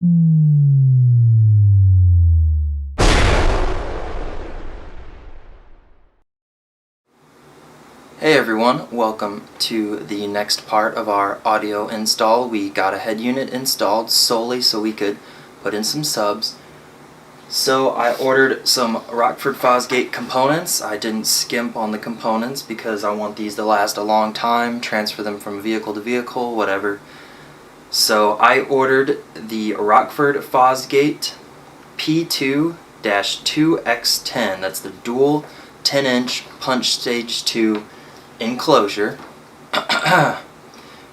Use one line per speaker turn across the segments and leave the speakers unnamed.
Hey everyone, welcome to the next part of our audio install. We got a head unit installed solely so we could put in some subs. So I ordered some Rockford Phosgate components. I didn't skimp on the components because I want these to last a long time, transfer them from vehicle to vehicle, whatever. So I ordered the Rockford Phosgate P2-2X10. That's the dual 10-inch punch stage 2 enclosure,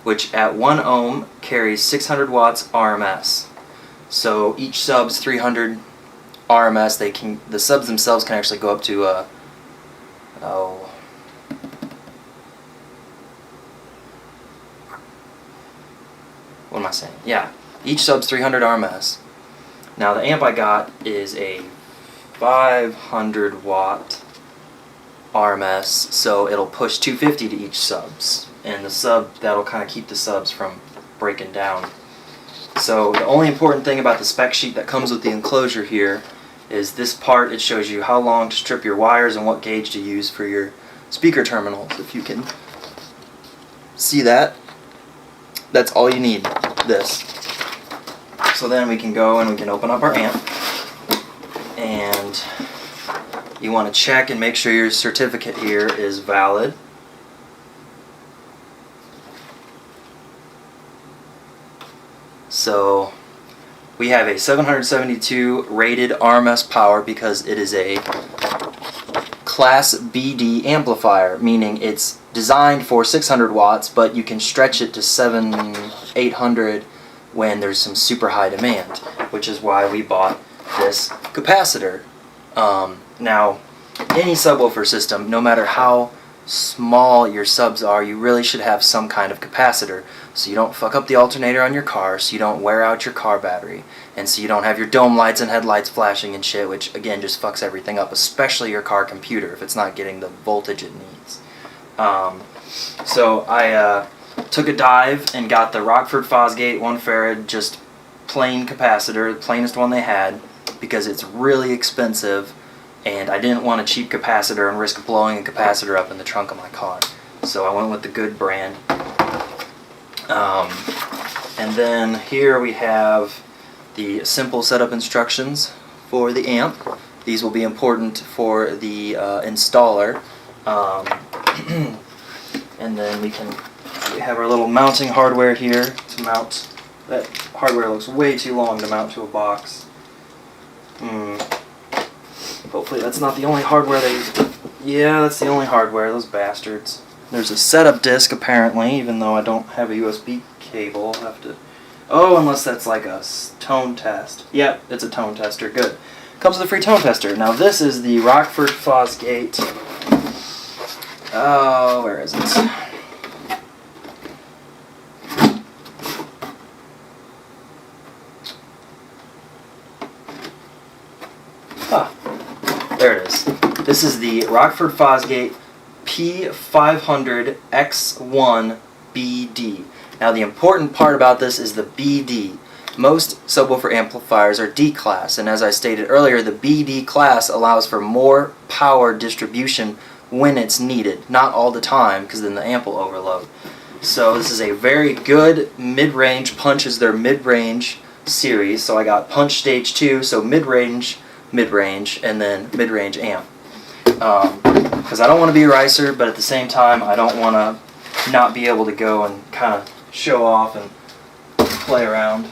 which at 1 ohm carries 600 watts RMS. So each sub's 300 RMS. The subs themselves can actually go up to what am I saying? Yeah, each sub's 300 RMS. Now the amp I got is a 500 watt RMS, so it'll push 250 to each subs, and the sub, that'll kind of keep the subs from breaking down. So the only important thing about the spec sheet that comes with the enclosure here is this part. It shows you how long to strip your wires and what gauge to use for your speaker terminals. If you can see that, that's all you need, this. So then we can go and we can open up our amp, and you want to check and make sure your certificate here is valid. So we have a 772 rated RMS power because it is a Class BD amplifier, meaning it's designed for 600 watts, but you can stretch it to 800 when there's some super high demand, which is why we bought this capacitor. Now, any subwoofer system, no matter how small your subs are, you really should have some kind of capacitor, so you don't fuck up the alternator on your car, so you don't wear out your car battery, and so you don't have your dome lights and headlights flashing and shit, which again just fucks everything up, especially your car computer if it's not getting the voltage it needs. So I took a dive and got the Rockford Phosgate 1 farad, just plain capacitor, the plainest one they had, because it's really expensive, and I didn't want a cheap capacitor and risk blowing a capacitor up in the trunk of my car. So I went with the good brand. And then here we have the simple setup instructions for the amp. These will be important for the installer. And then we have our little mounting hardware here to mount. That hardware looks way too long to mount to a box. Hopefully that's not the only hardware they use. Yeah, that's the only hardware, those bastards. There's a setup disc apparently, even though I don't have a USB cable. I'll have to... Oh, unless that's like a tone test. Yep, it's a tone tester, good. Comes with a free tone tester. Now this is the Rockford Phosgate... Oh, where is it? There it is. This is the Rockford Phosgate P500x1bd. Now the important part about this is the BD. Most subwoofer amplifiers are D class, and as I stated earlier, the BD class allows for more power distribution when it's needed. Not all the time, because then the amp will overload. So this is a very good mid-range, Punch is their mid-range series. So I got Punch Stage 2, so mid-range, and then mid-range amp. Because I don't want to be a ricer, but at the same time I don't want to not be able to go and kind of show off and play around.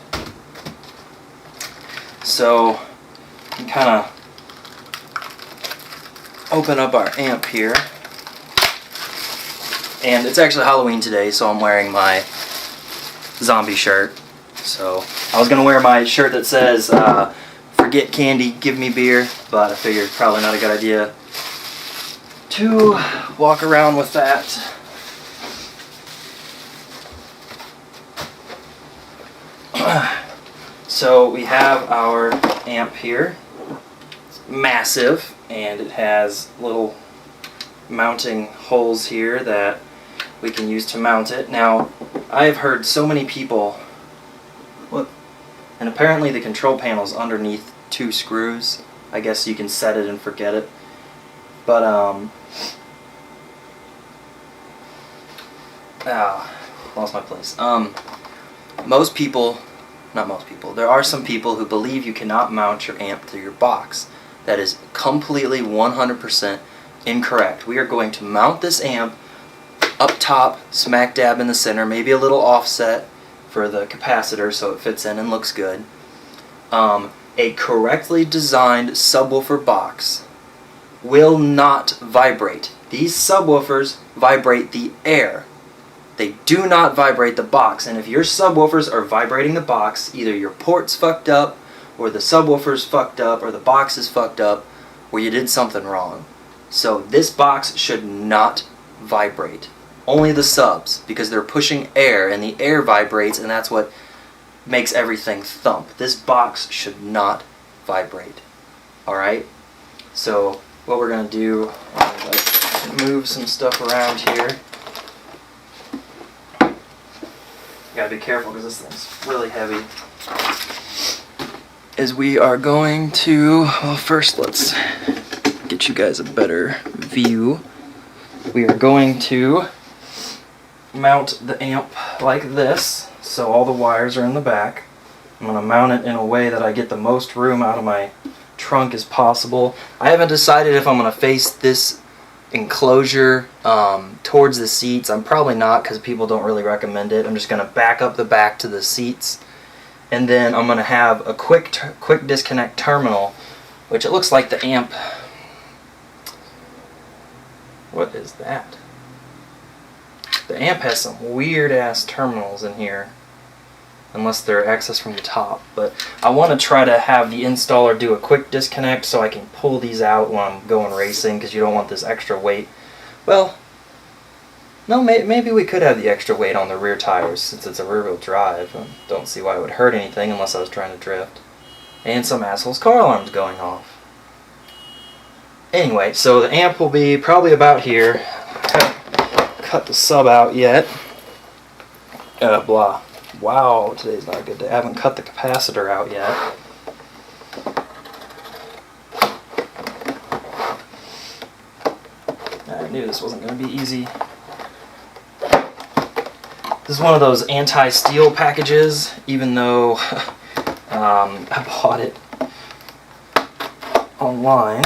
So you can kind of open up our amp here, and it's actually Halloween today, so I'm wearing my zombie shirt. So I was going to wear my shirt that says forget candy, give me beer, but I figured probably not a good idea to walk around with that. So we have our amp here. It's massive, and it has little mounting holes here that we can use to mount it. Now, I have heard so many people... What? And apparently the control panel is underneath 2 screws. I guess you can set it and forget it. But lost my place. Most people, not most people, there are some people who believe you cannot mount your amp to your box. That is completely 100% incorrect. We are going to mount this amp up top, smack dab in the center, maybe a little offset for the capacitor so it fits in and looks good. A correctly designed subwoofer box will not vibrate. These subwoofers vibrate the air. They do not vibrate the box, and if your subwoofers are vibrating the box, either your port's fucked up, or the subwoofer's fucked up, or the box is fucked up, or you did something wrong. So this box should not vibrate. Only the subs, because they're pushing air, and the air vibrates, and that's what makes everything thump. This box should not vibrate. Alright? So what we're going to do is move some stuff around here. You gotta be careful because this thing's really heavy. As we are going to, well, first let's get you guys a better view. We are going to mount the amp like this, so all the wires are in the back. I'm going to mount it in a way that I get the most room out of my trunk as possible. I haven't decided if I'm going to face this enclosure towards the seats. I'm probably not, because people don't really recommend it. I'm just going to back up the back to the seats, and then I'm going to have a quick disconnect terminal, which it looks like the amp. What is that? The amp has some weird ass terminals in here, unless they're accessed from the top. But I want to try to have the installer do a quick disconnect so I can pull these out when I'm going racing, because you don't want this extra weight. Well, no, maybe we could have the extra weight on the rear tires since it's a rear-wheel drive. I don't see why it would hurt anything unless I was trying to drift. And some asshole's car alarm's going off. Anyway, so the amp will be probably about here. Cut the sub out yet. Blah. Wow, today's not a good day. I haven't cut the capacitor out yet. I knew this wasn't going to be easy. This is one of those anti-steel packages, even though I bought it online.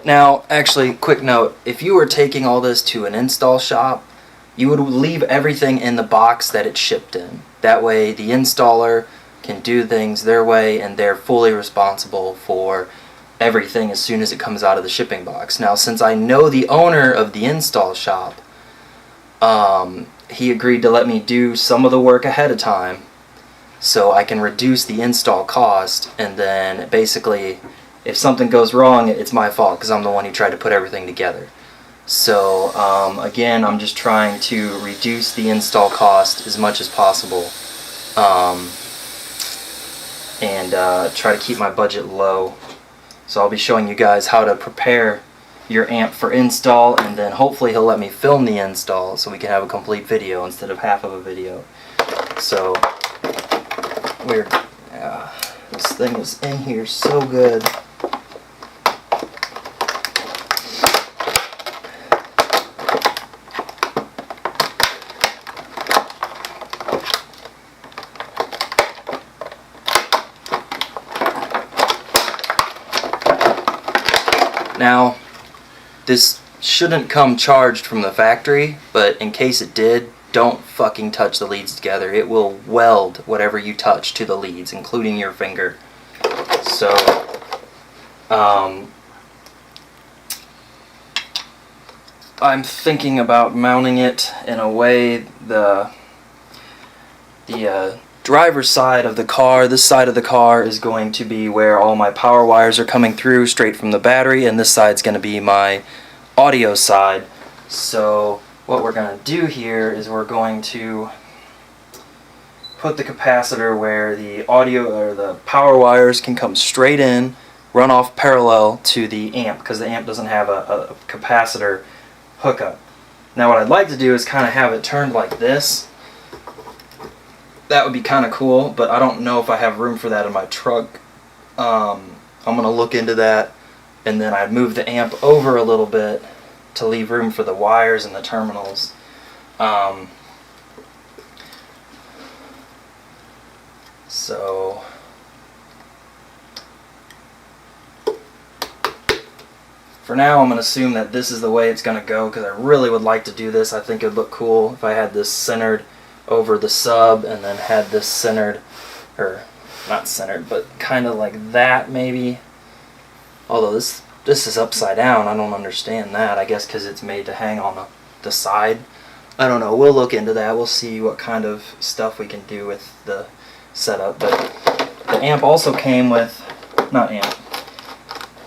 Now, actually, quick note, if you were taking all this to an install shop, you would leave everything in the box that it's shipped in. That way, the installer can do things their way, and they're fully responsible for everything as soon as it comes out of the shipping box. Now, since I know the owner of the install shop, he agreed to let me do some of the work ahead of time so I can reduce the install cost, and then basically, if something goes wrong, it's my fault because I'm the one who tried to put everything together. So again, I'm just trying to reduce the install cost as much as possible, and try to keep my budget low. So I'll be showing you guys how to prepare your amp for install, and then hopefully he'll let me film the install so we can have a complete video instead of half of a video. So this thing is in here so good. Now, this shouldn't come charged from the factory, but in case it did, don't fucking touch the leads together. It will weld whatever you touch to the leads, including your finger. So, I'm thinking about mounting it in a way the driver's side of the car, this side of the car is going to be where all my power wires are coming through straight from the battery, and this side's going to be my audio side. So what we're going to do here is we're going to put the capacitor where the audio or the power wires can come straight in, run off parallel to the amp, because the amp doesn't have a capacitor hookup. Now what I'd like to do is kind of have it turned like this, that would be kind of cool, but I don't know if I have room for that in my truck. I'm going to look into that, and then I'd move the amp over a little bit to leave room for the wires and the terminals. So for now I'm going to assume that this is the way it's going to go, because I really would like to do this. I think it would look cool if I had this centered over the sub and then had this centered, or not centered, but kind of like that maybe. Although this is upside down, I don't understand that. I guess because it's made to hang on the side. I don't know, we'll look into that. We'll see what kind of stuff we can do with the setup. But the amp also came with, not amp,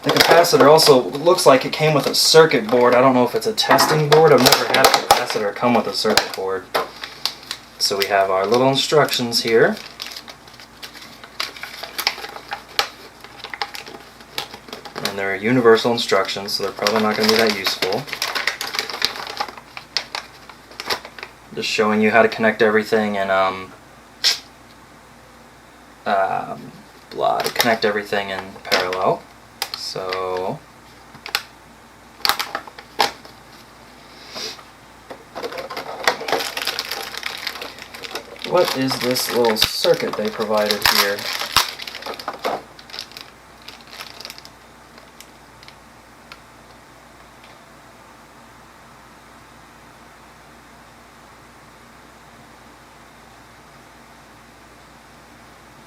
the capacitor also looks like it came with a circuit board. I don't know if it's a testing board. I've never had a capacitor come with a circuit board. So we have our little instructions here. And they're universal instructions, so they're probably not going to be that useful. Just showing you how to connect everything and to connect everything in parallel. So what is this little circuit they provided here?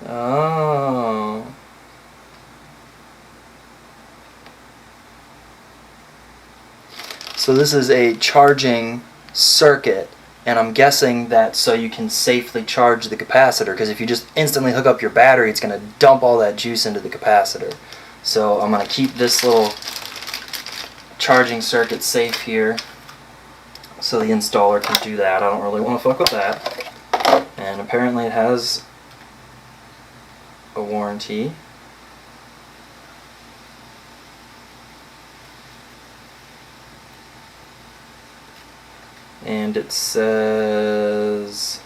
Oh. So this is a charging circuit, and I'm guessing that so you can safely charge the capacitor, because if you just instantly hook up your battery, it's going to dump all that juice into the capacitor. So I'm going to keep this little charging circuit safe here so the installer can do that. I don't really want to fuck with that. And apparently it has a warranty. And it says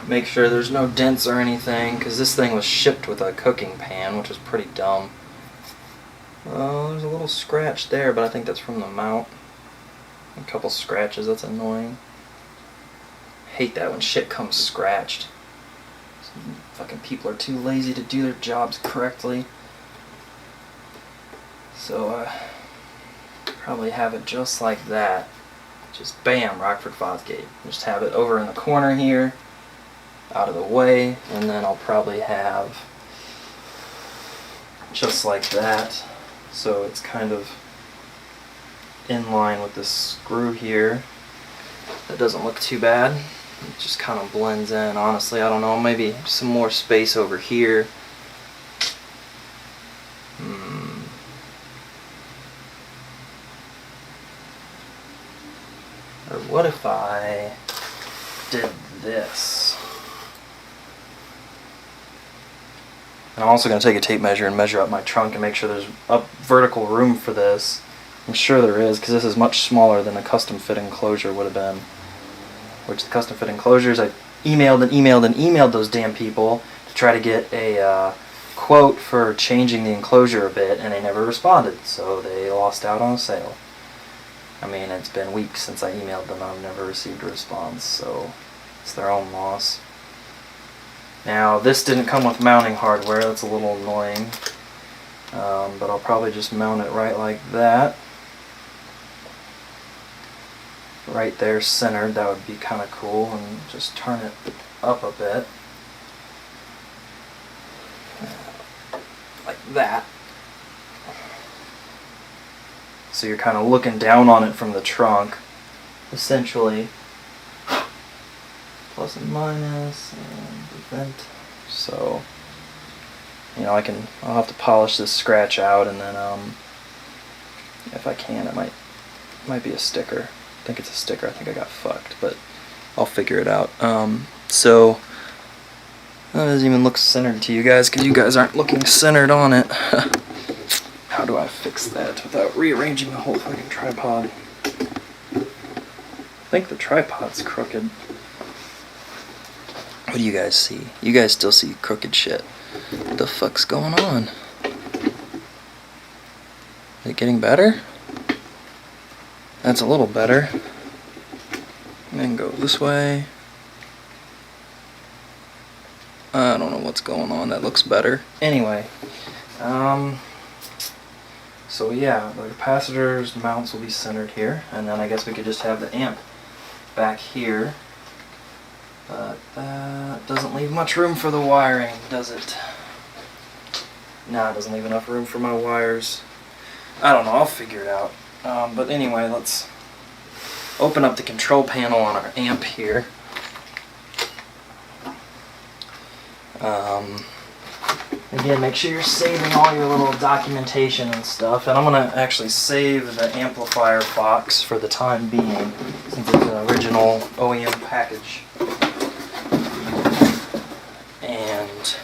make sure there's no dents or anything, because this thing was shipped with a cooking pan, which is pretty dumb. Oh, there's a little scratch there, but I think that's from the mount. A couple scratches, that's annoying. Hate that when shit comes scratched. Some fucking people are too lazy to do their jobs correctly. So probably have it just like that. Just bam, Rockford Phosgate. Just have it over in the corner here, out of the way, and then I'll probably have just like that. So it's kind of in line with this screw here. That doesn't look too bad. It just kind of blends in. Honestly, I don't know, maybe some more space over here. Or what if I did this? And I'm also going to take a tape measure and measure up my trunk and make sure there's up vertical room for this. I'm sure there is, because this is much smaller than a custom fit enclosure would have been. Which the custom fit enclosures, I emailed those damn people to try to get a quote for changing the enclosure a bit, and they never responded, so they lost out on a sale. I mean, it's been weeks since I emailed them and I've never received a response, so it's their own loss. Now, this didn't come with mounting hardware, that's a little annoying, but I'll probably just mount it right like that. Right there centered, that would be kind of cool, and just turn it up a bit. Like that. So you're kind of looking down on it from the trunk, essentially. Plus and minus, and the vent. So, you know, I'll have to polish this scratch out, and then, if I can, it might be a sticker. I think it's a sticker. I think I got fucked, but I'll figure it out. So, that doesn't even look centered to you guys, because you guys aren't looking centered on it. How How do I fix that without rearranging the whole fucking tripod? I think the tripod's crooked. What do you guys see? You guys still see crooked shit. What the fuck's going on? Is it getting better? That's a little better. And then go this way. I don't know what's going on. That looks better. Anyway, so yeah, the capacitor's mounts will be centered here, and then I guess we could just have the amp back here. But that doesn't leave much room for the wiring, does it? No, it doesn't leave enough room for my wires. I don't know, I'll figure it out. But anyway, let's open up the control panel on our amp here. Again, make sure you're saving all your little documentation and stuff. And I'm going to actually save the amplifier box for the time being, since it's an original OEM package. And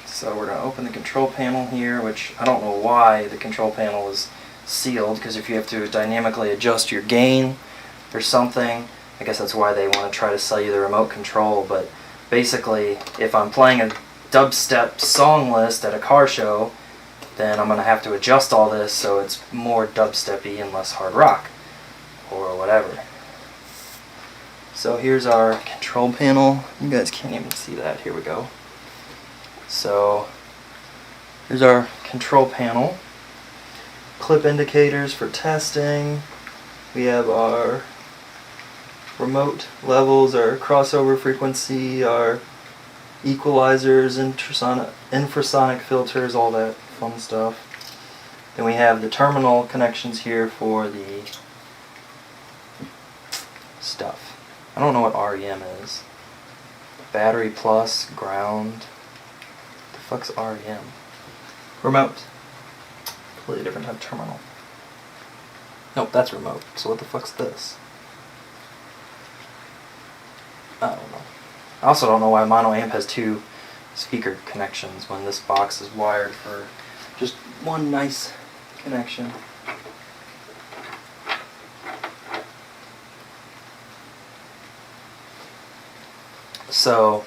so we're going to open the control panel here, which I don't know why the control panel is sealed, because if you have to dynamically adjust your gain or something, I guess that's why they want to try to sell you the remote control. But basically, if I'm playing a dubstep song list at a car show, then I'm going to have to adjust all this so it's more dubstep-y and less hard rock, or whatever. So here's our control panel. You guys can't even see that. Here we go. So here's our control panel. Clip indicators for testing. We have our remote levels, our crossover frequency, our equalizers, infrasonic filters, all that fun stuff. Then we have the terminal connections here for the stuff. I don't know what REM is. Battery plus, ground. What the fuck's REM? Remote. Completely different type of terminal. Nope, that's remote. So what the fuck's this? I don't know. I also don't know why mono amp has two speaker connections when this box is wired for just one nice connection. So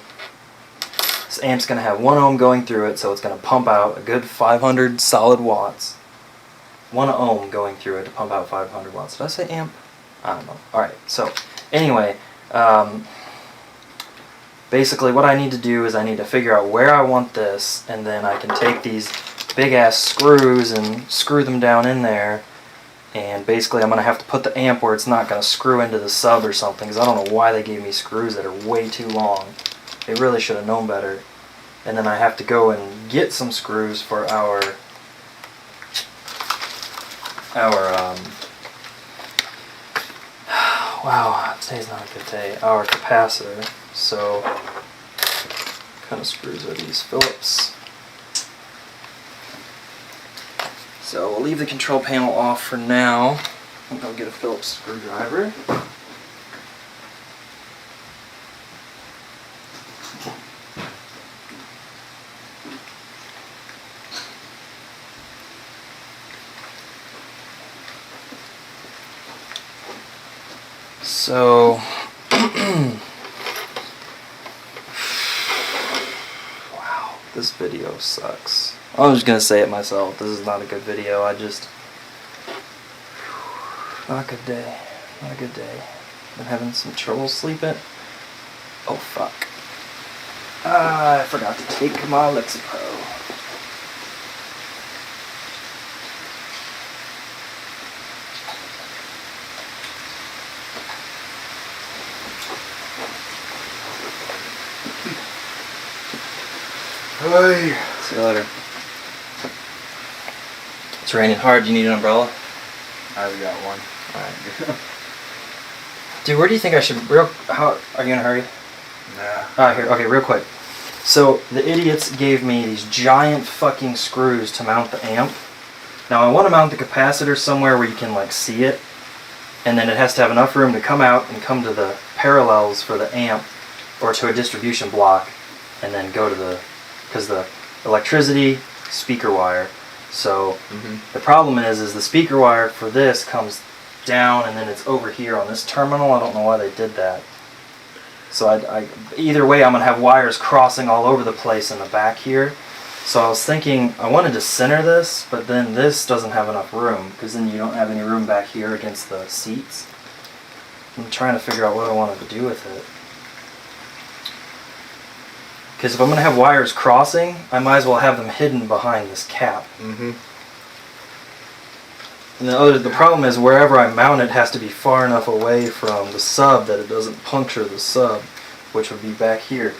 this amp's going to have 1 ohm going through it, so it's going to pump out a good 500 solid watts. 1 ohm going through it to pump out 500 watts. Did I say amp? I don't know. Alright, so anyway, basically what I need to do is I need to figure out where I want this, and then I can take these big ass screws and screw them down in there, and basically I'm going to have to put the amp where it's not going to screw into the sub or something, because I don't know why they gave me screws that are way too long. They really should have known better. And then I have to go and get some screws for our wow, today's not a good day, our capacitor. So, what kind of screws are these? Phillips. So we'll leave the control panel off for now. I'll go get a Phillips screwdriver. So, wow, this video sucks. I'm just gonna say it myself. This is not a good video. Not a good day. Not a good day. Been having some trouble sleeping. Oh fuck. I forgot to take my Lexapro.
Hey.
See you later. It's raining hard. Do you need an umbrella?
I've got one.
Alright. Dude, where do you think I should... How are you in a hurry?
Nah.
Here. Okay, real quick. So, the idiots gave me these giant fucking screws to mount the amp. Now, I want to mount the capacitor somewhere where you can, like, see it. And then it has to have enough room to come out and come to the parallels for the amp. or to a distribution block, and then go to because the electricity, speaker wire. So the problem is the speaker wire for this comes down and then it's over here on this terminal. I don't know why they did that. So either way, I'm going to have wires crossing all over the place in the back here. So I was thinking I wanted to center this, but then this doesn't have enough room, because then you don't have any room back here against the seats. I'm trying to figure out what I wanted to do with it. Because if I'm going to have wires crossing, I might as well have them hidden behind this cap. And the problem is wherever I mount it has to be far enough away from the sub that it doesn't puncture the sub, which would be back here.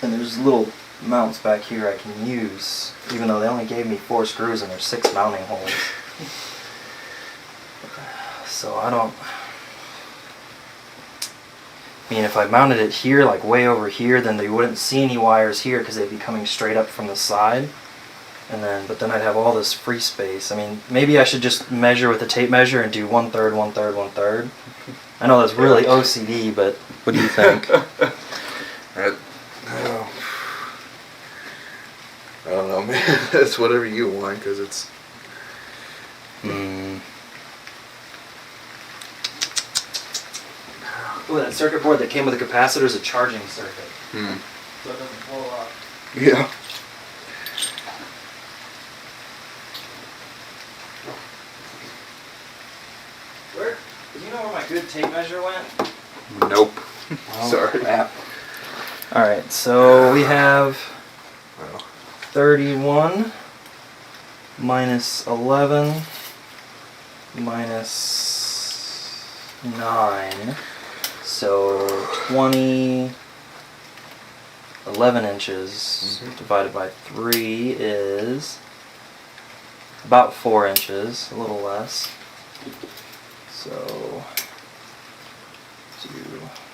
And there's little mounts back here I can use, even though they only gave me 4 screws and there's 6 mounting holes. So I mean, if I mounted it here, like way over here, then they wouldn't see any wires here because they'd be coming straight up from the side. But then I'd have all this free space. I mean, maybe I should just measure with a tape measure and do 1/3, 1/3, 1/3. I know that's really OCD, but what do you think?
I don't know, man. It's whatever you want, because it's...
Oh, that circuit board that came with the capacitor is a charging circuit. So it doesn't blow up.
Yeah.
Do you know where my good tape measure went?
Nope.
Oh,
Sorry.
Crap. Alright, so we have
Well,
31 minus 11 minus 9. So 20, 11 inches divided by 3 is about 4 inches, a little less. So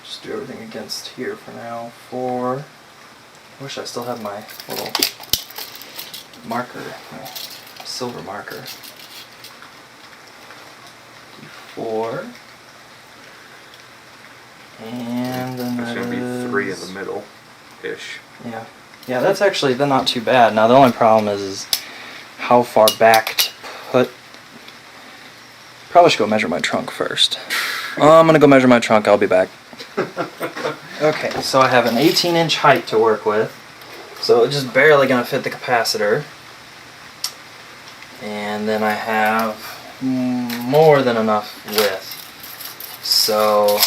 just do everything against here for now. 4. I wish I still had my little marker, my silver marker. 4. And then
there's going to be 3 in the middle-ish.
Yeah. Yeah, that's actually not too bad. Now the only problem is how far back to put. Probably should go measure my trunk first. I'm gonna go measure my trunk, I'll be back. Okay, so I have an 18-inch height to work with. So it's just barely gonna fit the capacitor. And then I have more than enough width. So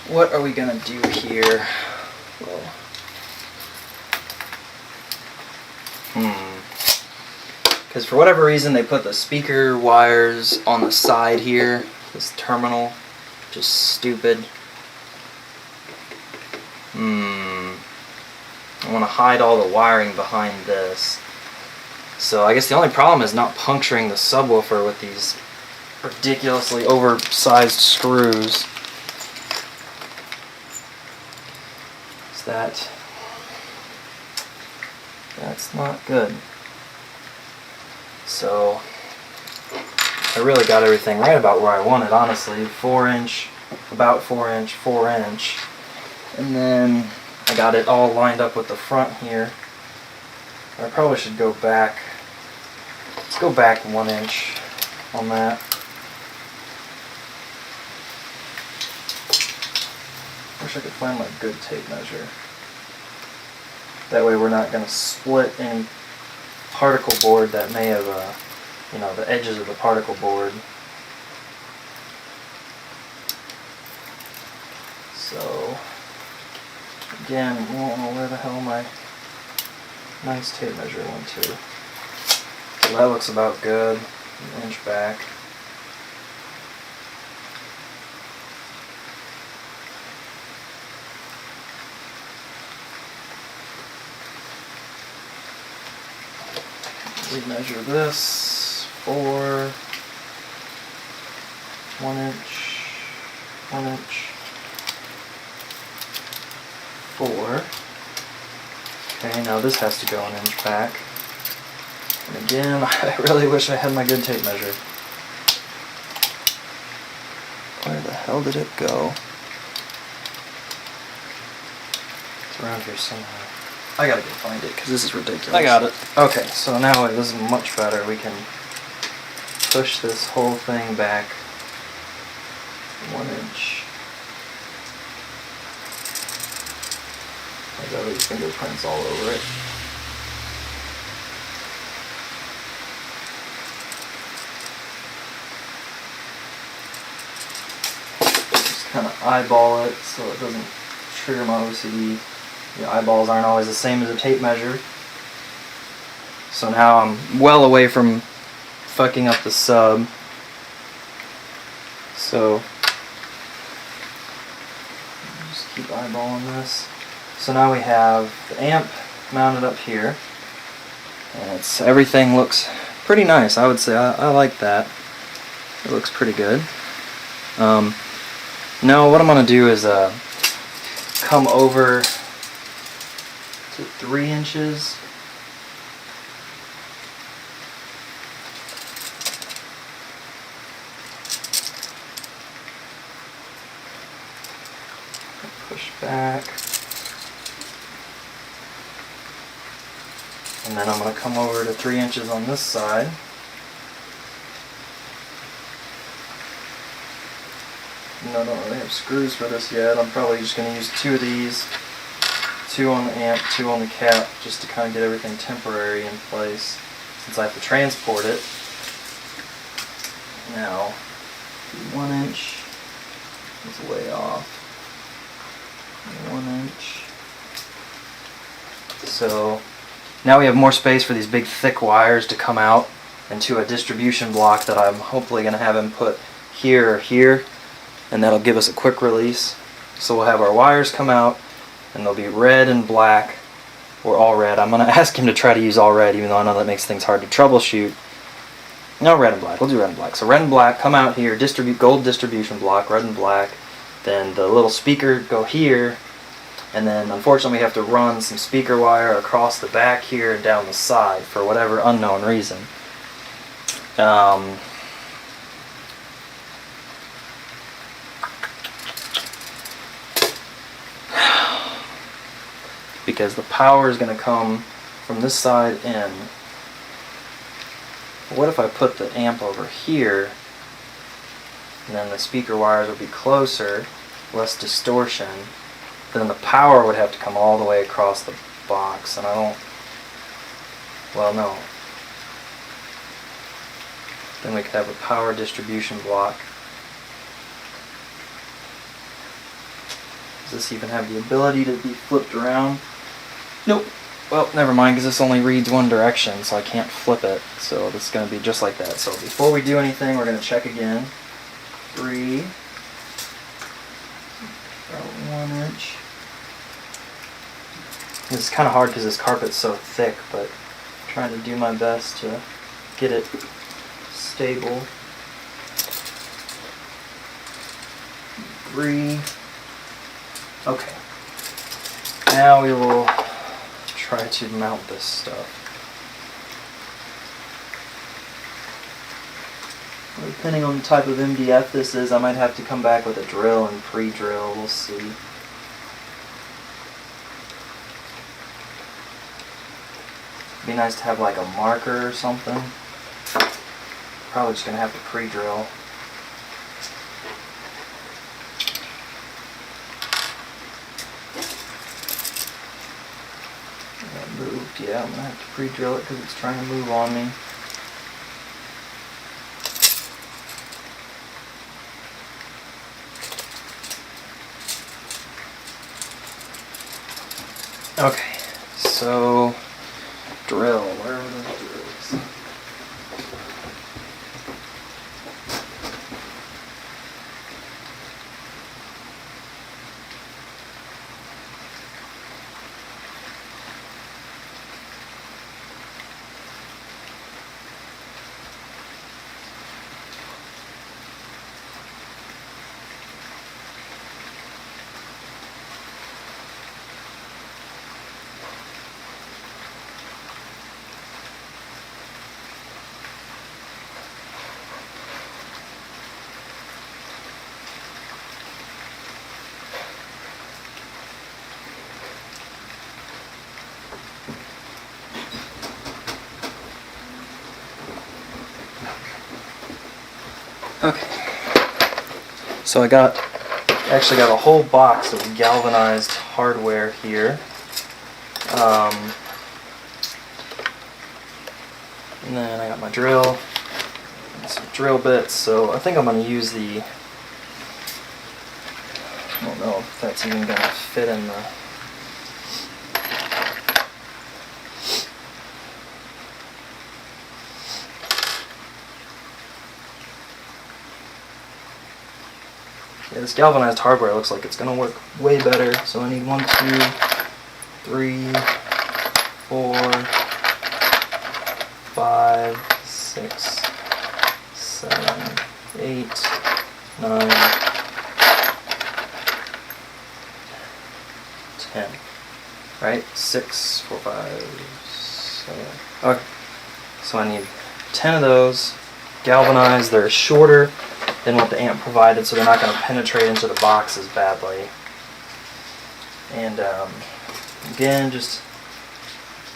what are we gonna do here? Because for whatever reason they put the speaker wires on the side here, this terminal, just stupid. I want to hide all the wiring behind this. So I guess the only problem is not puncturing the subwoofer with these ridiculously oversized screws. That's not good. So I really got everything right about where I wanted, honestly. 4-inch, about 4-inch, 4-inch. And then I got it all lined up with the front here. I probably should go back. Let's go back 1 inch on that. Wish I could find my good tape measure. That way we're not going to split any particle board that may have, the edges of the particle board. So, again, I don't know where the hell my nice tape measure went to. So that looks about good. An inch back. We measure this for 1 inch, 1 inch, 4. Okay, now this has to go an inch back. And again, I really wish I had my good tape measure. Where the hell did it go? It's around here somewhere. I gotta go find it because this is ridiculous. I got it. Okay, so now this is much better. We can push this whole thing back 1 inch. There's already fingerprints all over it. Just kind of eyeball it so it doesn't trigger my OCD. The eyeballs aren't always the same as a tape measure. So now I'm well away from fucking up the sub. So just keep eyeballing this. So now we have the amp mounted up here, and everything looks pretty nice. I would say I like that. It looks pretty good. Now what I'm gonna do is come over to 3 inches. Push back. And then I'm going to come over to 3 inches on this side. And I don't really have screws for this yet. I'm probably just going to use 2 of these. 2 on the amp, 2 on the cap, just to kind of get everything temporary in place since I have to transport it. Now, 1 inch is way off. 1 inch. So now we have more space for these big thick wires to come out into a distribution block that I'm hopefully going to have him put here or here, and that'll give us a quick release. So we'll have our wires come out, and they'll be red and black, or all red. I'm going to ask him to try to use all red, even though I know that makes things hard to troubleshoot. No, red and black. We'll do red and black. So red and black come out here, gold distribution block, red and black. Then the little speaker go here, and then unfortunately we have to run some speaker wire across the back here and down the side for whatever unknown reason. Because the power is going to come from this side in. What if I put the amp over here, and then the speaker wires would be closer, less distortion, then the power would have to come all the way across the box, and I don't, well, no. Then we could have a power distribution block. Does this even have the ability to be flipped around? Nope. Well, never mind, because this only reads one direction, so I can't flip it. So this is going to be just like that. So before we do anything, we're going to check again. 3, about 1 inch. It's kind of hard because this carpet's so thick, but I'm trying to do my best to get it stable. 3. Okay. Now we will try to mount this stuff. Depending on the type of MDF this is, I might have to come back with a drill and pre-drill. We'll see. It'd be nice to have like a marker or something. Probably just gonna have to pre-drill. Moved. Yeah, I'm gonna have to pre-drill it because it's trying to move on me. Okay, so drill. Where are those drills? Okay. So I actually got a whole box of galvanized hardware here. And then I got my drill and some drill bits. So I think I'm going to use the, I don't know if that's even going to fit in the, yeah, this galvanized hardware looks like it's going to work way better. So I need 1, 2, 3, 4, 5, 6, 7, 8, 9, 10. Right? 6, 4, 5, 7. Okay. So I need 10 of those. Galvanized. They're shorter than what the amp provided, so they're not going to penetrate into the box as badly. And again, just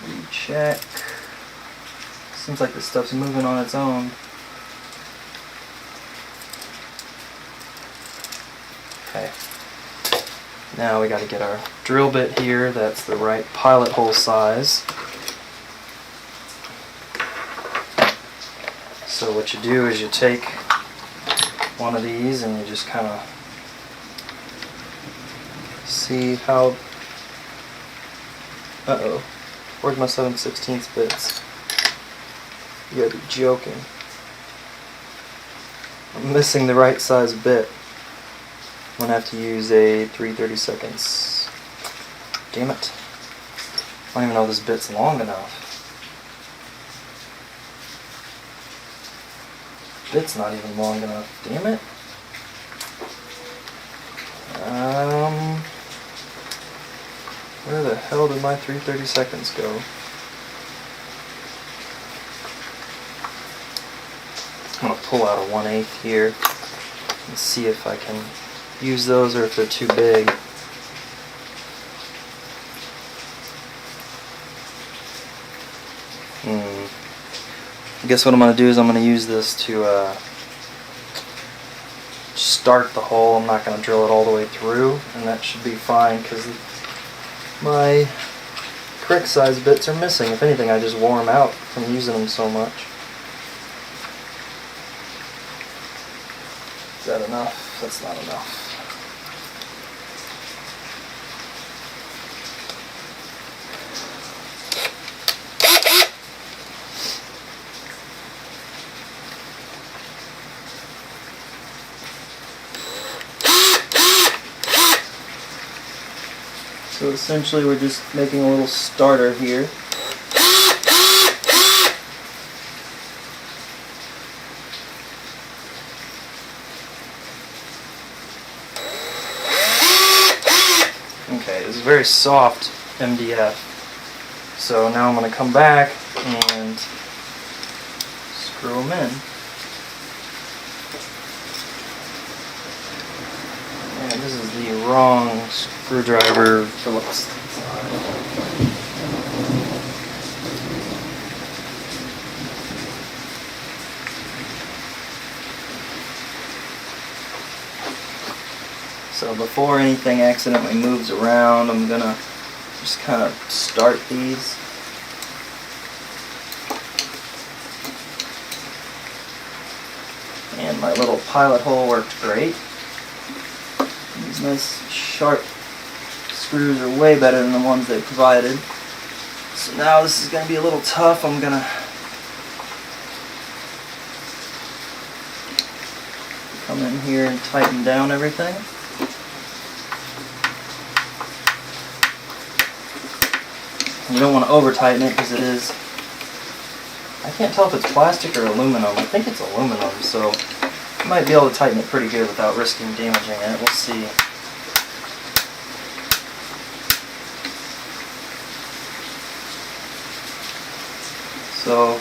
recheck. Seems like this stuff's moving on its own. Okay. Now we got to get our drill bit here. That's the right pilot hole size. So what you do is you take one of these and you just kind of see how. Uh-oh. Where's my 7/16 bits? You gotta be joking. I'm missing the right size bit. I'm gonna have to use a 3/32. Damn it. I don't even know if this bit's long enough. Bit's not even long enough. Damn it. Where the hell did my 3/32 go? I'm going to pull out a 1/8 here and see if I can use those or if they're too big. I guess what I'm going to do is I'm going to use this to start the hole. I'm not going to drill it all the way through, and that should be fine because my correct size bits are missing. If anything, I just wore them out from using them so much. Is that enough? That's not enough. So essentially we're just making a little starter here. Okay, this is very soft MDF. So now I'm going to come back and screw them in. And this is the wrong screwdriver Phillips. So before anything accidentally moves around, I'm gonna just kind of start these. And my little pilot hole worked great. These nice sharp screws are way better than the ones they provided. So now this is going to be a little tough. I'm going to come in here and tighten down everything. You don't want to over tighten it because it is, I can't tell if it's plastic or aluminum. I think it's aluminum, so you might be able to tighten it pretty good without risking damaging it. We'll see. So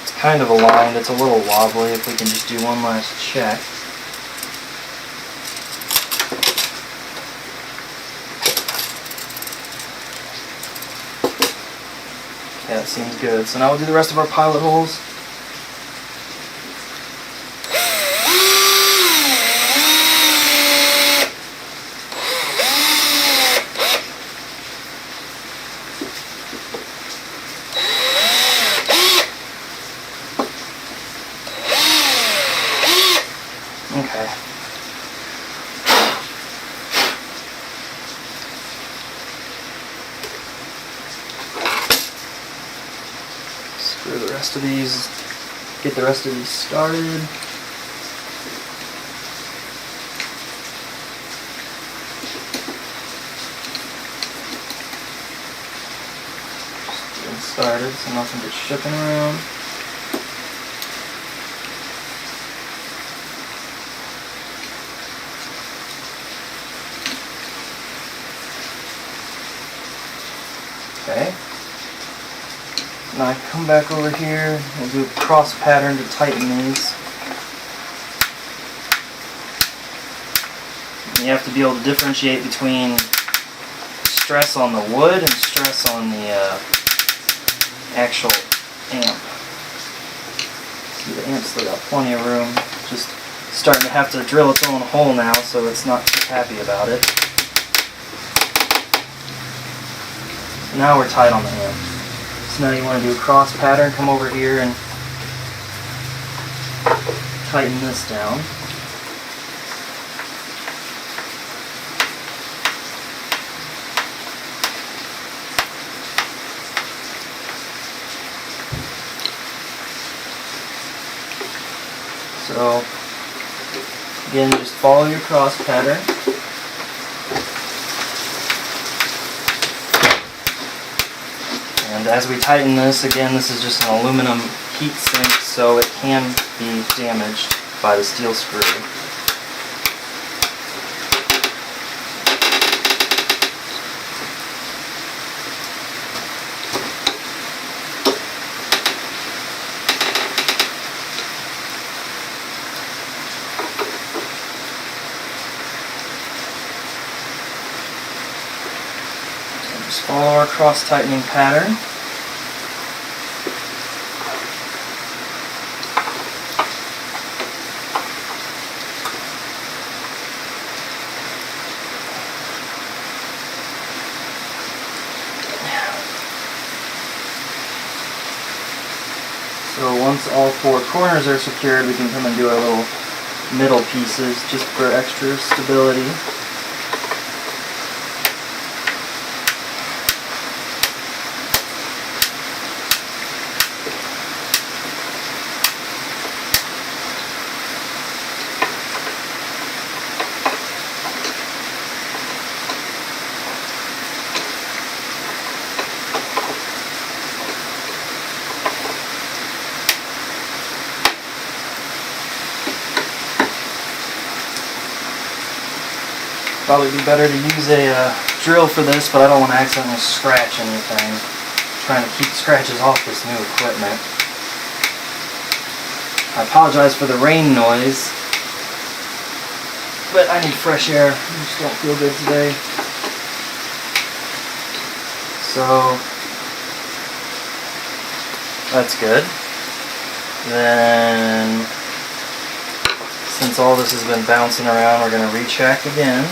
it's kind of aligned. It's a little wobbly. If we can just do one last check. Yeah, that seems good. So now we'll do the rest of our pilot holes. rest of these, get the rest of these started. Just getting started so nothing gets shipping around. Okay. Now I come back over here, we'll do a cross pattern to tighten these. You have to be able to differentiate between stress on the wood and stress on the actual amp. See, the amp's still got plenty of room. Just starting to have to drill its own hole now, so it's not too happy about it. So now we're tight on the amp. So now you want to do a cross pattern, come over here and tighten this down. So again, just follow your cross pattern. And as we tighten this, again, this is just an aluminum heat sink, so it can be damaged by the steel screw. Just follow our cross-tightening pattern. So once all four corners are secured, we can come and do our little middle pieces just for extra stability. Probably be better to use a drill for this, but I don't want to accidentally scratch anything. I'm trying to keep scratches off this new equipment. I apologize for the rain noise, but I need fresh air. I just don't feel good today. So that's good. Then, since all this has been bouncing around, we're going to recheck again.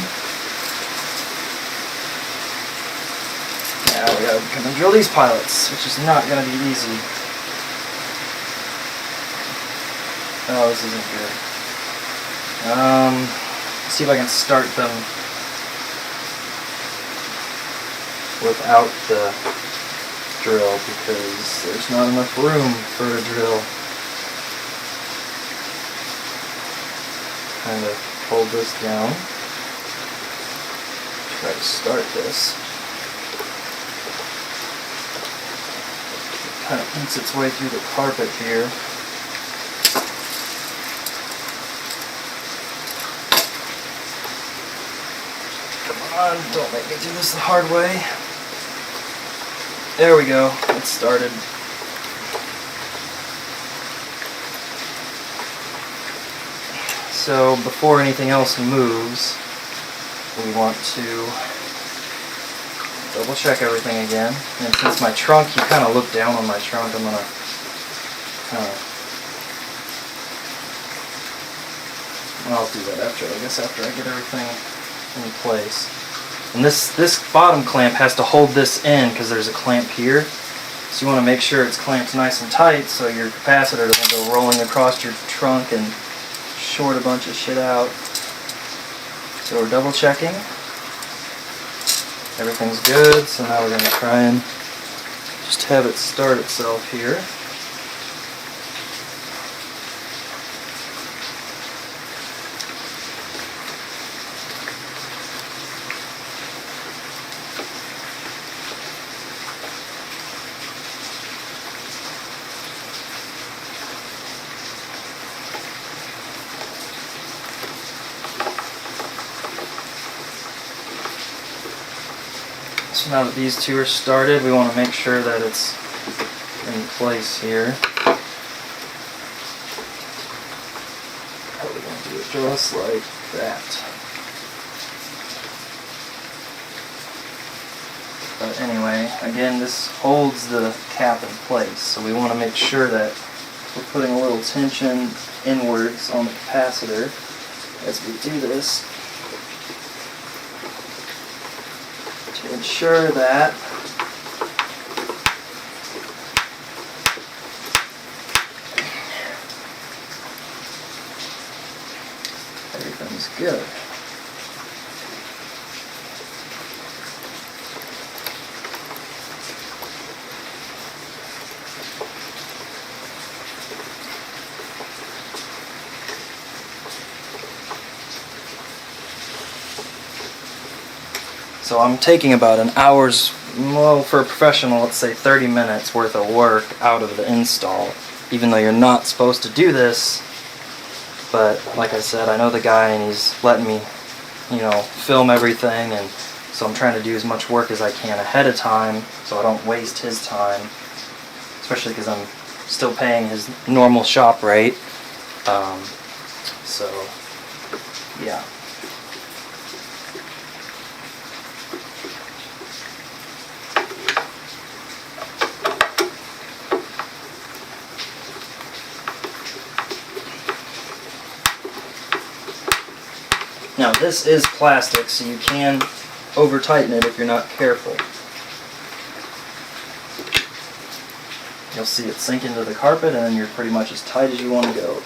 Now we gotta come and drill these pilots, which is not gonna be easy. Oh, this isn't good. Let's see if I can start them without the drill, because there's not enough room for a drill. Kind of hold this down. Try to start this. Kind of eats its way through the carpet here. Come on, don't make me do this the hard way. There we go, it's started. So before anything else moves, we want to double check everything again. And since my trunk, you kind of look down on my trunk, I'm going to kind of, well, I'll do that after, I guess after I get everything in place. And this bottom clamp has to hold this in because there's a clamp here. So you want to make sure it's clamped nice and tight so your capacitor doesn't go rolling across your trunk and short a bunch of shit out. So we're double checking. Everything's good, so now we're going to try and just have it start itself here. So now that these two are started, we want to make sure that it's in place here. We're going to do it just like that. But anyway, again, this holds the cap in place, so we want to make sure that we're putting a little tension inwards on the capacitor as we do this to ensure that everything's good. So I'm taking about an hour's, well, for a professional, let's say 30 minutes worth of work out of the install, even though you're not supposed to do this. But like I said, I know the guy and he's letting me, film everything, and so I'm trying to do as much work as I can ahead of time so I don't waste his time, especially because I'm still paying his normal shop rate. So, yeah. Now this is plastic, so you can over tighten it if you're not careful. You'll see it sink into the carpet and then you're pretty much as tight as you want to go.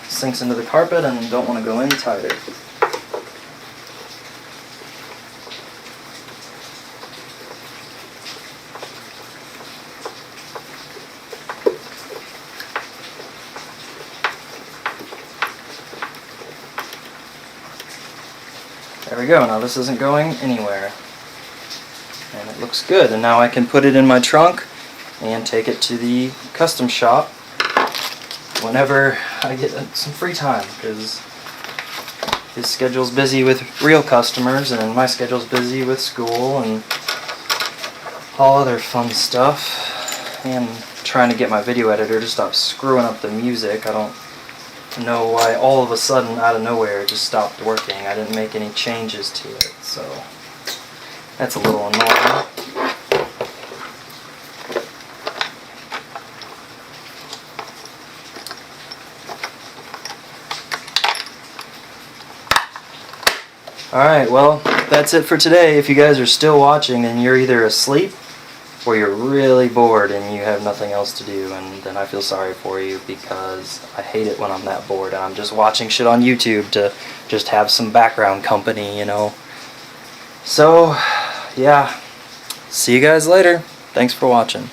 Sinks into the carpet and don't want to go any tighter. There we go. Now this isn't going anywhere. And it looks good. And now I can put it in my trunk and take it to the custom shop whenever I get some free time, because his schedule's busy with real customers and my schedule's busy with school and all other fun stuff, and trying to get my video editor to stop screwing up the music. I don't know why all of a sudden out of nowhere it just stopped working. I didn't make any changes to it, so that's a little annoying. Alright, well, that's it for today. If you guys are still watching, then you're either asleep or you're really bored and you have nothing else to do, and then I feel sorry for you, because I hate it when I'm that bored and I'm just watching shit on YouTube to just have some background company, So, yeah. See you guys later. Thanks for watching.